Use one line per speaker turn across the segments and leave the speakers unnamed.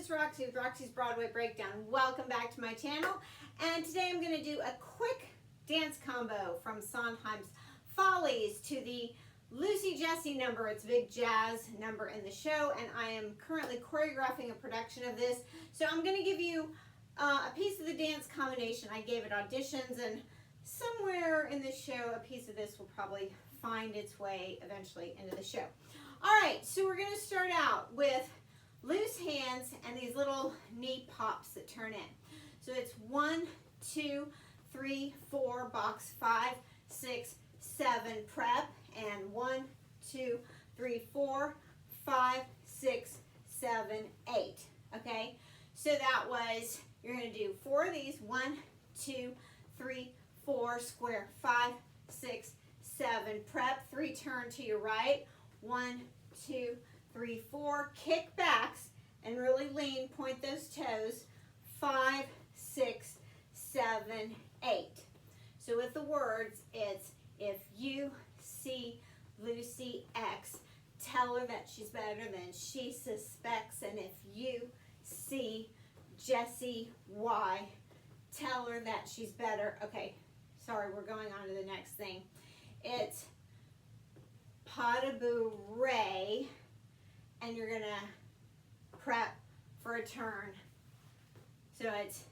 it's Roxie with Roxie's Broadway Breakdown. Welcome back to my channel. And today I'm going to do a quick dance combo from Sondheim's Follies to the Lucy Jessie number. It's a big jazz number in the show, and I am currently choreographing a production of this. So I'm going to give you a piece of the dance combination. I gave it auditions, and somewhere in this show, a piece of this will probably find its way eventually into the show. All right, so we're going to start out with loose hands and these little knee pops that turn in. So it's 1, 2, 3, 4, box 5, 6, 7, prep, and 1, 2, 3, 4, 5, 6, 7, 8. Okay, so that was, you're going to do 4 of these, 1, 2, 3, 4, square, 5, 6, 7, prep, 3, turn to your right, 1, 2, 3, 4, kick backs and really lean, point those toes, 5, 6, 7, 8. So with the words, it's if you see Lucy X, tell her that she's better than she suspects, and if you see Jessie Y, tell her that she's better. Okay, sorry, we're going on to the next thing. It's pas de bourrée, and you're gonna prep for a turn. So it's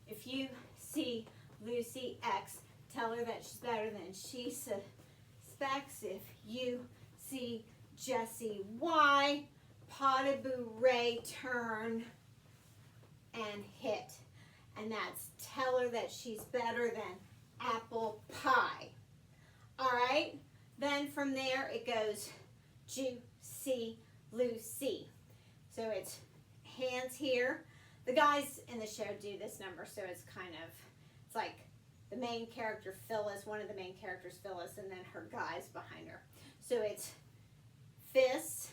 if you see Lucy X, tell her that she's better than she suspects. If you see Jessie Y, pas de bourrée, turn and hit. And that's tell her that she's better than apple pie. All right, then from there it goes juicy Lucy. So it's hands here. The guys in the show do this number, so it's kind of, it's like the main character Phyllis, one of the main characters Phyllis, and then her guys behind her. So it's fists,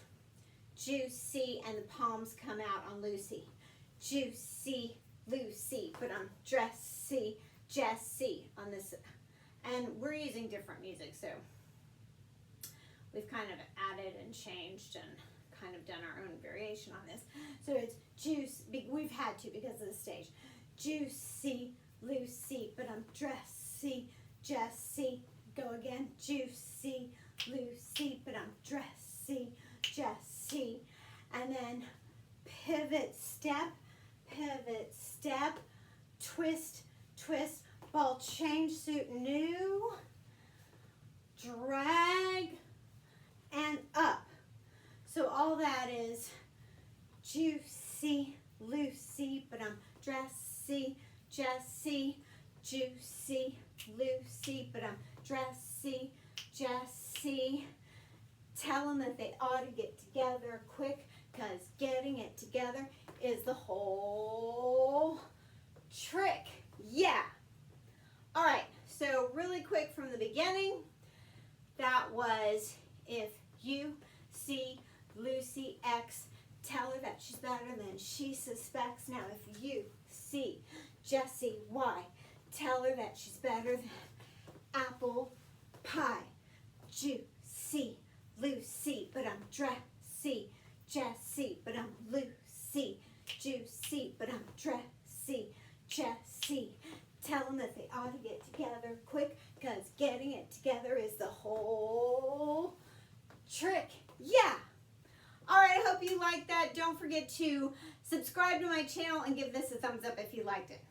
juicy, and the palms come out on Lucy. Juicy Lucy, but I'm dressy Jessie on this. And we're using different music, so we've kind of added and changed and kind of done our own variation on this. So it's juice, we've had to because of the stage. Juicy Lucy, but I'm dressy Jessie. Go again. Juicy Lucy, but I'm dressy Jessie. And then pivot, step, twist, twist, ball change, suit new, drag, and up. So all that is juicy Lucy, but I'm dressy Jessie. Juicy Lucy, but I'm dressy Jessie. Tell them that they ought to get together quick, because getting it together is the whole trick. Yeah. All right, so really quick from the beginning, that was if you see Lucy X, tell her that she's better than she suspects. Now, if you see Jessie Y, tell her that she's better than apple pie. Juicy Lucy, but I'm dressy Jessie, but I'm Lucy. Juicy, but I'm dressy Jessie. Tell them that they ought to get together quick, because getting it together is the whole trick. Yeah. All right, I hope you liked that. Don't forget to subscribe to my channel and give this a thumbs up if you liked it.